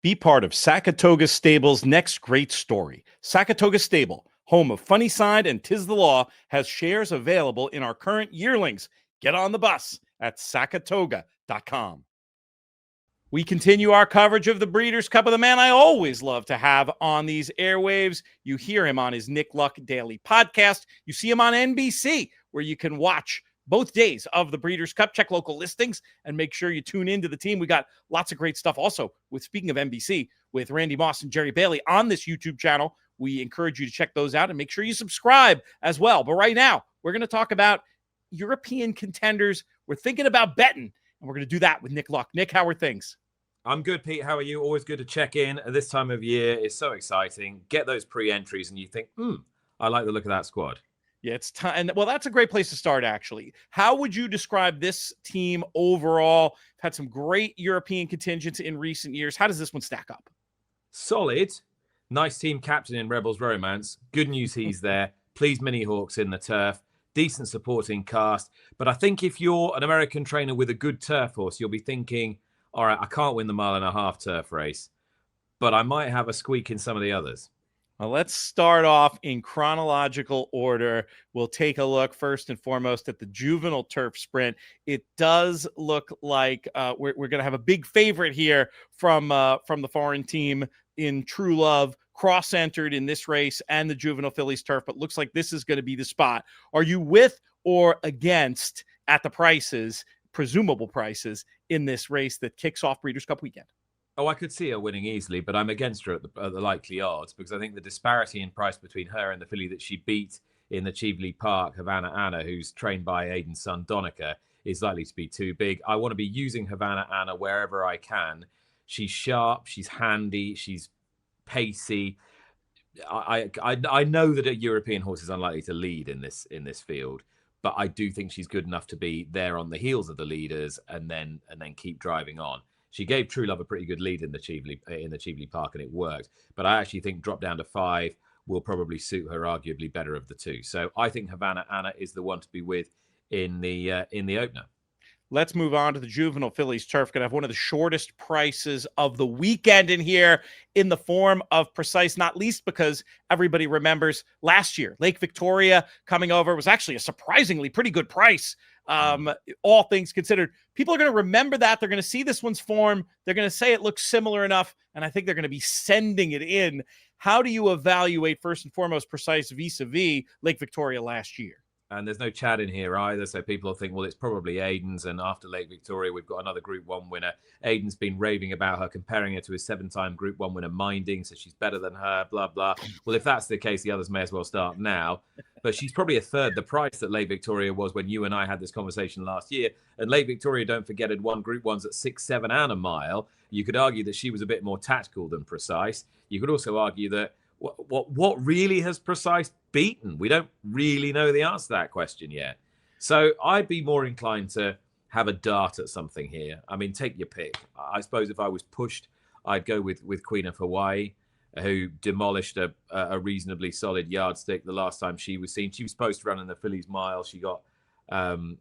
Be part of Sakatoga Stable's next great story. Sakatoga Stable, home of Funny Side and Tis the Law, has shares available in our current yearlings. Get on the bus at sakatoga.com. We continue our coverage of the Breeders' Cup of the man I always love to have on these airwaves. You hear him on his Nick Luck Daily podcast. You see him on NBC, where you can watch both days of the Breeders' Cup. Check local listings and make sure you tune into the team. We got lots of great stuff also with, speaking of NBC, with Randy Moss and Jerry Bailey on this YouTube channel. We encourage you to check those out and make sure you subscribe as well. But right now, we're going to talk about European contenders. We're thinking about betting, and we're going to do that with Nick Luck. Nick, how are things? I'm good, Pete. How are you? Always good to check in. At this time of year, it's so exciting. Get those pre-entries and you think, I like the look of that squad. Yeah, it's time. And well, that's a great place to start, actually. How would you describe this team overall? Had some great European contingents in recent years. How does this one stack up? Solid. Nice team captain in Rebels Romance. Good news he's there. Please Mini Hawks in the turf. Decent supporting cast. But I think if you're an American trainer with a good turf horse, you'll be thinking, all right, I can't win the 1.5 mile turf race, but I might have a squeak in some of the others. Well, let's start off in chronological order. We'll take a look first and foremost at the Juvenile Turf Sprint. It does look like we're going to have a big favorite here from the foreign team in True Love, cross-entered in this race and the Juvenile Fillies Turf, but looks like this is going to be the spot. Are you with or against at the prices, presumable prices, in this race that kicks off Breeders' Cup weekend? Oh, I could see her winning easily, but I'm against her at the likely odds because I think the disparity in price between her and the filly that she beat in the Cheveley Park, Havana Anna, who's trained by Aidan's son, Donica, is likely to be too big. I want to be using Havana Anna wherever I can. She's sharp, she's handy, she's pacey. I know that a European horse is unlikely to lead in this field, but I do think she's good enough to be there on the heels of the leaders and then keep driving on. She gave True Love a pretty good lead in the Cheveley Park, and it worked. But I actually think drop down to 5 will probably suit her arguably better of the two. So I think Havana Anna is the one to be with in the opener. Let's move on to the Juvenile Fillies Turf. Going to have one of the shortest prices of the weekend in here in the form of Precise, not least because everybody remembers last year, Lake Victoria coming over was actually a surprisingly pretty good price. All things considered, people are going to remember that. They're going to see this one's form. They're going to say it looks similar enough, and I think they're going to be sending it in. How do you evaluate, first and foremost, Precise vis-a-vis Lake Victoria last year? And there's no Chad in here either, so people will think, well, it's probably Aidan's, and after Lake Victoria, we've got another Group 1 winner. Aidan's been raving about her, comparing her to his 7-time Group 1 winner, Minding, so she's better than her, blah, blah. Well, if that's the case, the others may as well start now. But she's probably a third the price that Lake Victoria was when you and I had this conversation last year. And Lake Victoria, don't forget, had won Group 1s at 6, 7, and a mile. You could argue that she was a bit more tactical than Precise. You could also argue that what really has Precise beaten? We don't really know the answer to that question yet. So I'd be more inclined to have a dart at something here. I mean, take your pick. I suppose if I was pushed, I'd go with Queen of Hawaii, who demolished a reasonably solid yardstick the last time she was seen. She was supposed to run in the Fillies Mile. She got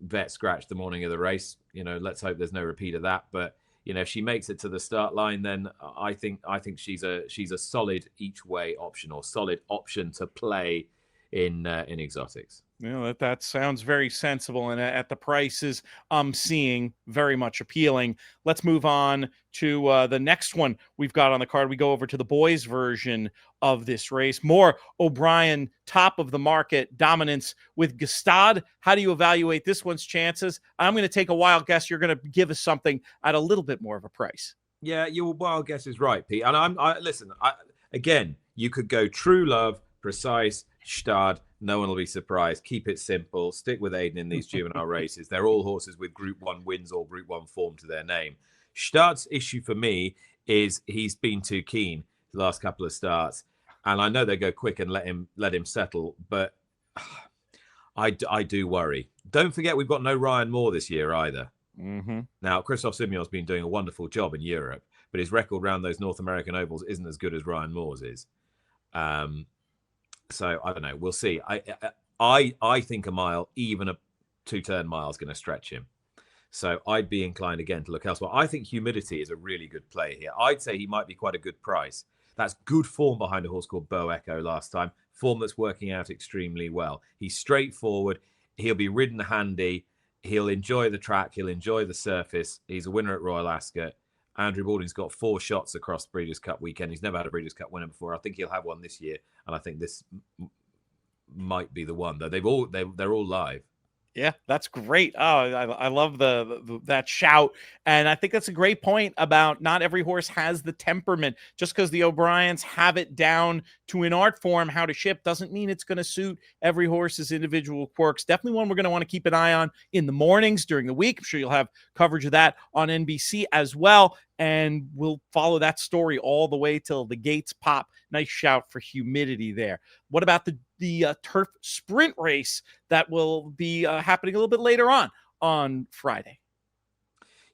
vet scratched the morning of the race. Let's hope there's no repeat of that. But if she makes it to the start line, then I think she's a solid each way option, or solid option to play in exotics. That sounds very sensible, and at the prices I'm seeing, very much appealing. Let's move on to the next one we've got on the card. We go over to the boys' version of this race. More O'Brien, top of the market dominance with Gstaad. How do you evaluate this one's chances? I'm going to take a wild guess. You're going to give us something at a little bit more of a price. Yeah, your wild guess is right, Pete. And listen. Again, you could go True Love, Precise, Gstaad. No one will be surprised. Keep it simple. Stick with Aidan in these juvenile races. They're all horses with Group 1 wins or Group 1 form to their name. Gstaad's issue for me is he's been too keen the last couple of starts. And I know they go quick and let him settle, but I do worry. Don't forget, we've got no Ryan Moore this year either. Mm-hmm. Now, Christophe Simeon's been doing a wonderful job in Europe, but his record around those North American ovals isn't as good as Ryan Moore's is. So I don't know. We'll see. I think a mile, even a 2-turn mile, is going to stretch him. So I'd be inclined again to look elsewhere. I think Humidity is a really good play here. I'd say he might be quite a good price. That's good form behind a horse called Bo Echo last time. Form that's working out extremely well. He's straightforward. He'll be ridden handy. He'll enjoy the track. He'll enjoy the surface. He's a winner at Royal Ascot. Andrew Balding's got 4 shots across Breeders' Cup weekend. He's never had a Breeders' Cup winner before. I think he'll have one this year, and I think this might be the one. Though they're all live. Yeah, that's great. Oh, I love that shout. And I think that's a great point about not every horse has the temperament. Just because the O'Briens have it down to an art form, how to ship, doesn't mean it's going to suit every horse's individual quirks. Definitely one we're going to want to keep an eye on in the mornings during the week. I'm sure you'll have coverage of that on NBC as well. And we'll follow that story all the way till the gates pop. Nice shout for Humidity there. What about the turf sprint race that will be happening a little bit later on Friday?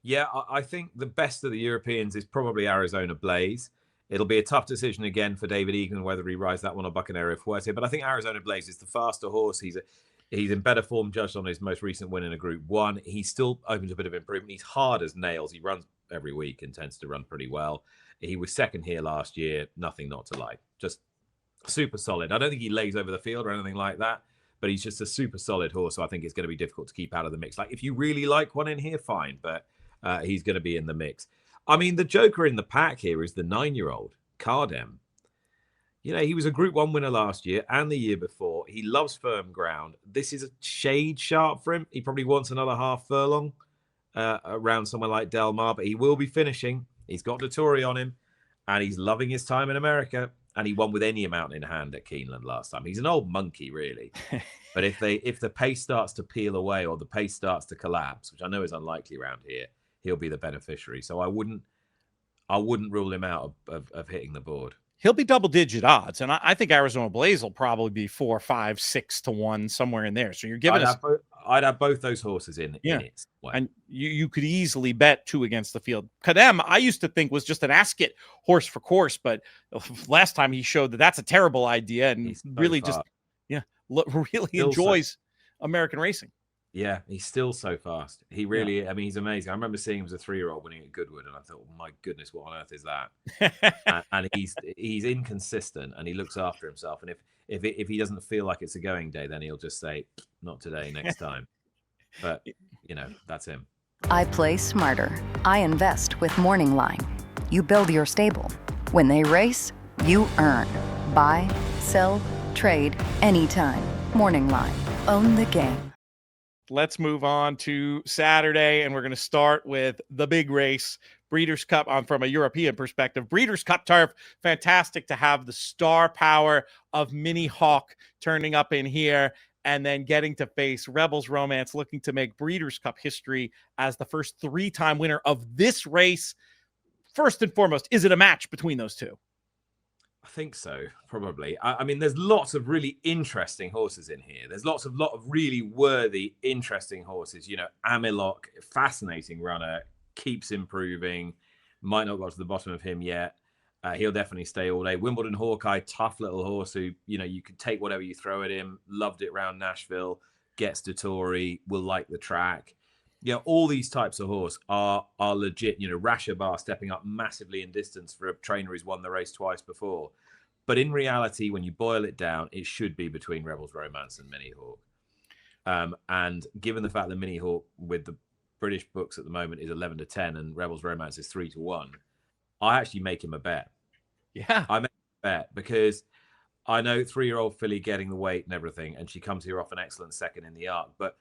Yeah, I think the best of the Europeans is probably Arizona Blaze. It'll be a tough decision again for David Egan whether he rides that one or Bucanero Fuerte. But I think Arizona Blaze is the faster horse. He's in better form judged on his most recent win in a Group 1. He's still open to a bit of improvement. He's hard as nails. He runs every week and tends to run pretty well. He was second here last year. Nothing not to like. Just super solid. I don't think he lays over the field or anything like that, but he's just a super solid horse. So I think it's going to be difficult to keep out of the mix. Like if you really like one in here, fine, but he's going to be in the mix. I mean, the joker in the pack here is the 9-year-old Cardem. You know, he was a Group 1 winner last year and the year before. He loves firm ground. This is a shade sharp for him. He probably wants another half furlong around somewhere like Del Mar, but he will be finishing. He's got Dettori on him, and he's loving his time in America. And he won with any amount in hand at Keeneland last time. He's an old monkey, really. But if the pace starts to peel away or the pace starts to collapse, which I know is unlikely around here, he'll be the beneficiary. So I wouldn't rule him out of hitting the board. He'll be double-digit odds, and I think Arizona Blaze will probably be 4, 5, 6 to 1, somewhere in there. So you're giving us... I'd have both those horses in it. And you could easily bet 2 against the field. Kadem, I used to think was just an Ascot horse for course, but last time he showed that that's a terrible idea, and he's so really fast. Really still enjoys American racing. Yeah, he's still so fast. He really, I mean, he's amazing. I remember seeing him as a 3-year-old winning at Goodwood, and I thought, oh, my goodness, what on earth is that? and he's inconsistent, and he looks after himself. And if he doesn't feel like it's a going day, then he'll just say, not today, next time. But, you know, that's him. I play smarter. I invest with Morning Line. You build your stable. When they race, you earn. Buy, sell, trade, anytime. Morning Line. Own the game. Let's move on to Saturday, and we're going to start with the big race, Breeders' Cup. From a European perspective, Breeders' Cup Turf, fantastic to have the star power of Mini Hawk turning up in here and then getting to face Rebels Romance, looking to make Breeders' Cup history as the first 3-time winner of this race. First and foremost, is it a match between those two? I think so, probably. I mean, there's lots of really interesting horses in here. There's lot of really worthy, interesting horses. You know, Amilok, fascinating runner, keeps improving. Might not got to the bottom of him yet. He'll definitely stay all day. Wimbledon Hawkeye, tough little horse who, you know, you could take whatever you throw at him. Loved it round Nashville. Gets Dettori, will like the track. You know, all these types of horse are legit. You know, Rashabar stepping up massively in distance for a trainer who's won the race twice before. But in reality, when you boil it down, it should be between Rebels Romance and Mini Hawk. And given the fact that Mini Hawk with the British books at the moment is 11 to 10 and Rebels Romance is 3 to 1, I actually make him a bet. Yeah. I make him a bet because I know 3-year-old filly getting the weight and everything, and she comes here off an excellent second in the Arc. But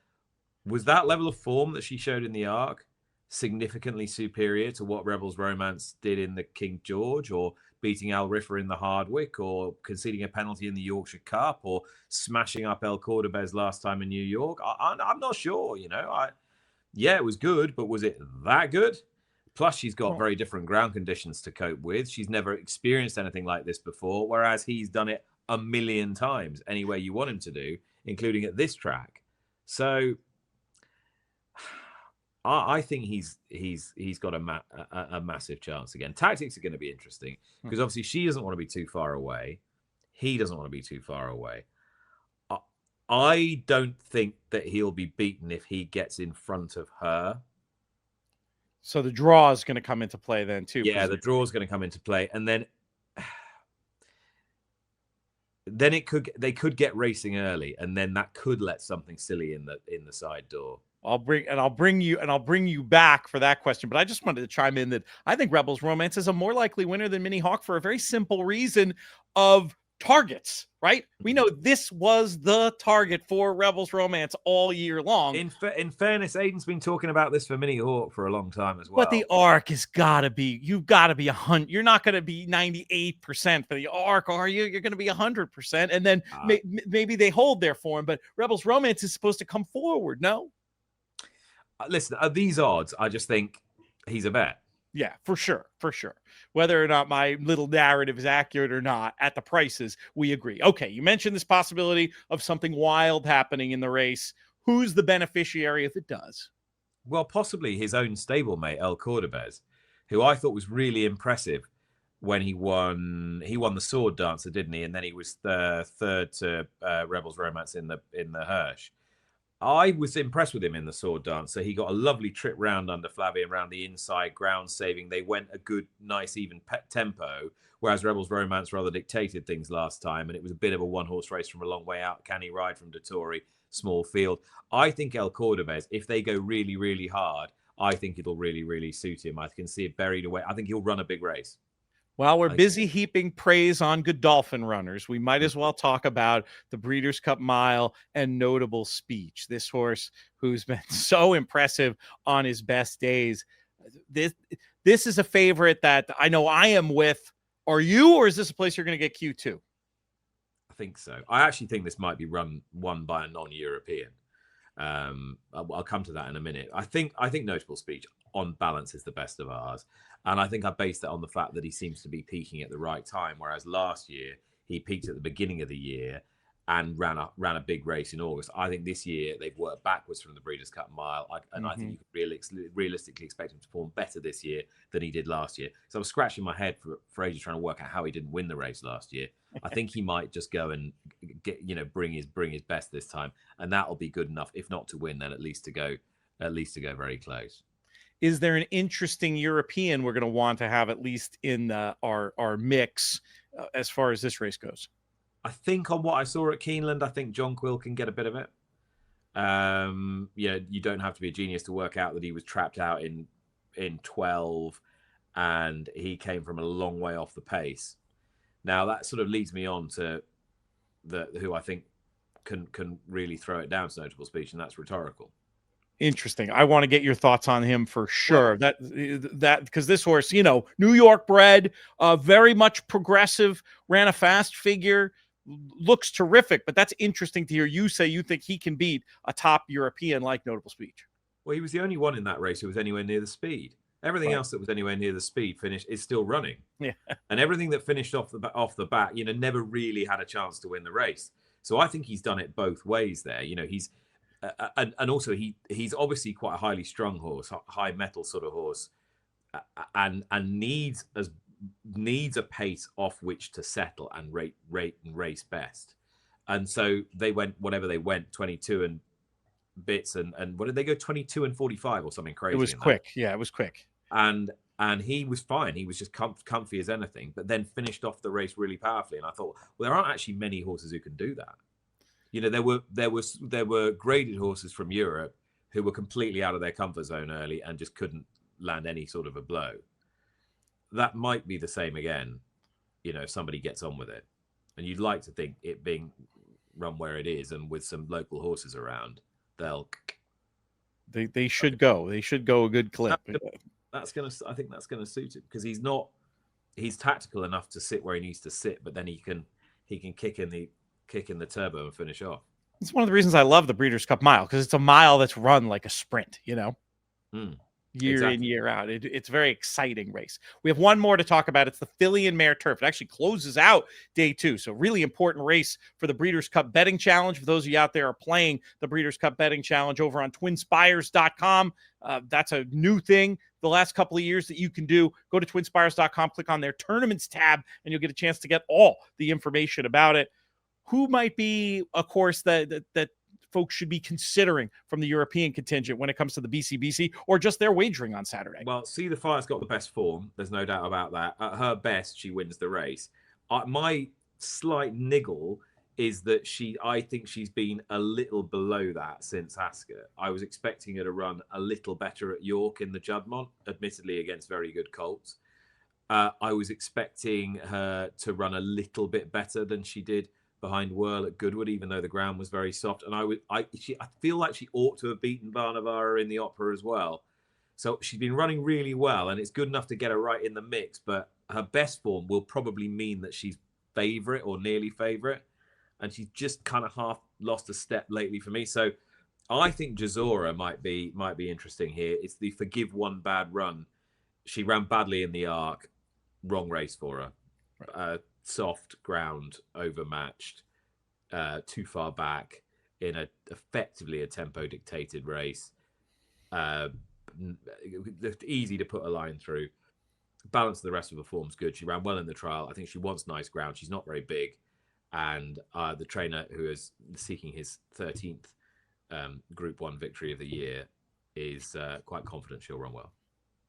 was that level of form that she showed in the Arc significantly superior to what Rebels Romance did in the King George, or beating Al Riffa in the Hardwick, or conceding a penalty in the Yorkshire Cup, or smashing up El Cordobez last time in New York? I'm not sure, you know. Yeah, it was good, but was it that good? Plus, she's got very different ground conditions to cope with. She's never experienced anything like this before, whereas he's done it a million times any way you want him to do, including at this track. So I think he's got a massive chance again. Tactics are going to be interesting because obviously she doesn't want to be too far away. He doesn't want to be too far away. I don't think that he'll be beaten if he gets in front of her So the draw is going to come into play then too. Yeah, the draw is going to come into play, and then they could get racing early, and then that could let something silly in the side door. I'll bring you back for that question. But I just wanted to chime in that I think Rebels Romance is a more likely winner than Mini Hawk for a very simple reason of targets, right? We know this was the target for Rebels Romance all year long. In fairness, Aiden's been talking about this for Mini Hawk for a long time as well. But the arc has got to be, you've got to be 100. You're not going to be 98% for the arc, are you? You're going to be 100%. And then maybe they hold their form, but Rebels Romance is supposed to come forward, no? Listen, at these odds, I just think he's a bet. Yeah, for sure. Whether or not my little narrative is accurate or not, at the prices, we agree. Okay, you mentioned this possibility of something wild happening in the race. Who's the beneficiary if it does? Well, possibly his own stablemate, El Cordobez, who I thought was really impressive when he won the sword dancer, didn't he? And then he was third to Rebels Romance in the Hirsch. I was impressed with him in the sword dancer. He got a lovely trip round under Flavie and around the inside, ground saving. They went a good, nice, even tempo, whereas Rebels Romance rather dictated things last time, and it was a bit of a one-horse race from a long way out. Can he ride from Dettori? Small field. I think El Cordobez, if they go really, really hard, I think it'll really, really suit him. I can see it buried away. I think he'll run a big race. While we're busy heaping praise on Godolphin runners, we might as well talk about the Breeders' Cup Mile and Notable Speech. This horse who's been so impressive on his best days. This is a favorite that I know I am with. Are you, or is this a place you're going to get Q2? I think so. I actually think this might be won by a non-European. I'll come to that in a minute. I think Notable Speech on balance is the best of ours, and I think I based that on the fact that he seems to be peaking at the right time, whereas last year he peaked at the beginning of the year and ran a big race in August. I think this year they've worked backwards from the Breeders' Cup Mile, and I think you could realistically expect him to perform better this year than he did last year. So I was scratching my head for ages trying to work out how he didn't win the race last year. I think he might just go and bring his best this time, and that'll be good enough, if not to win, then at least to go very close. Is there an interesting European we're going to want to have at least in our mix as far as this race goes? I think on what I saw at Keeneland, I think John Quill can get a bit of it. You don't have to be a genius to work out that he was trapped out in 12, and he came from a long way off the pace. Now that sort of leads me on to who I think can really throw it down to Notable Speech, and that's Rhetorical. Interesting. I want to get your thoughts on him for sure. That because this horse, New York bred, very much progressive, ran a fast figure, looks terrific. But that's interesting to hear you say you think he can beat a top European like Notable Speech. Well, he was the only one in that race who was anywhere near the speed. Everything else that was anywhere near the speed finish is still running. Yeah. And everything that finished off the bat, never really had a chance to win the race. So I think he's done it both ways there. He's and also he's obviously quite a highly strung horse, high metal sort of horse, and needs a pace off which to settle and rate and race best. And so they went whatever they went, 22 and bits, and what did they go, 22 and 45 or something crazy? It was quick. Yeah, it was quick. And he was fine. He was just comfy as anything, but then finished off the race really powerfully. And I thought, well, there aren't actually many horses who can do that. There were graded horses from Europe who were completely out of their comfort zone early and just couldn't land any sort of a blow. That might be the same again, if somebody gets on with it. And you'd like to think it being run where it is and with some local horses around, they should go. They should go a good clip. I think that's gonna suit him, because he's tactical enough to sit where he needs to sit, but then he can kick in the turbo and finish off. It's one of the reasons I love the Breeders' Cup Mile, because it's a mile that's run like a sprint, year in, year out. It's a very exciting race. We have one more to talk about. It's the Filly and Mare Turf. It actually closes out day 2. So really important race for the Breeders' Cup Betting Challenge. For those of you out there are playing the Breeders' Cup Betting Challenge over on twinspires.com. That's a new thing the last couple of years that you can do. Go to twinspires.com, click on their tournaments tab, and you'll get a chance to get all the information about it. Who might be a course that folks should be considering from the European contingent when it comes to the BCBC or just their wagering on Saturday? Well, Sea the Fire's got the best form. There's no doubt about that. At her best, she wins the race. My slight niggle is that I think she's been a little below that since Ascot. I was expecting her to run a little better at York in the Juddmonte, admittedly against very good colts. I was expecting her to run a little bit better than she did behind Whirl at Goodwood, even though the ground was very soft. And I feel like she ought to have beaten Barnavara in the Opera as well. So she's been running really well, and it's good enough to get her right in the mix. But her best form will probably mean that she's favourite or nearly favourite. And she's just kind of half lost a step lately for me. So I think Jazora might be interesting here. It's the forgive one bad run. She ran badly in the Arc. Wrong race for her. Right. Soft ground, overmatched, too far back in effectively a tempo dictated race. Easy to put a line through. Balance of the rest of the form's good. She ran well in the trial. I think she wants nice ground. She's not very big. And the trainer who is seeking his 13th Group 1 victory of the year is quite confident she'll run well.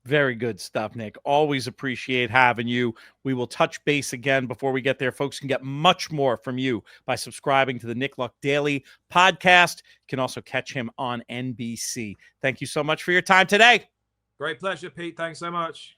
Very good stuff, Nick. Always appreciate having you. We will touch base again before we get there. Folks can get much more from you by subscribing to the Nick Luck Daily podcast. You can also catch him on NBC. Thank you so much for your time today. Great pleasure, Pete. Thanks so much.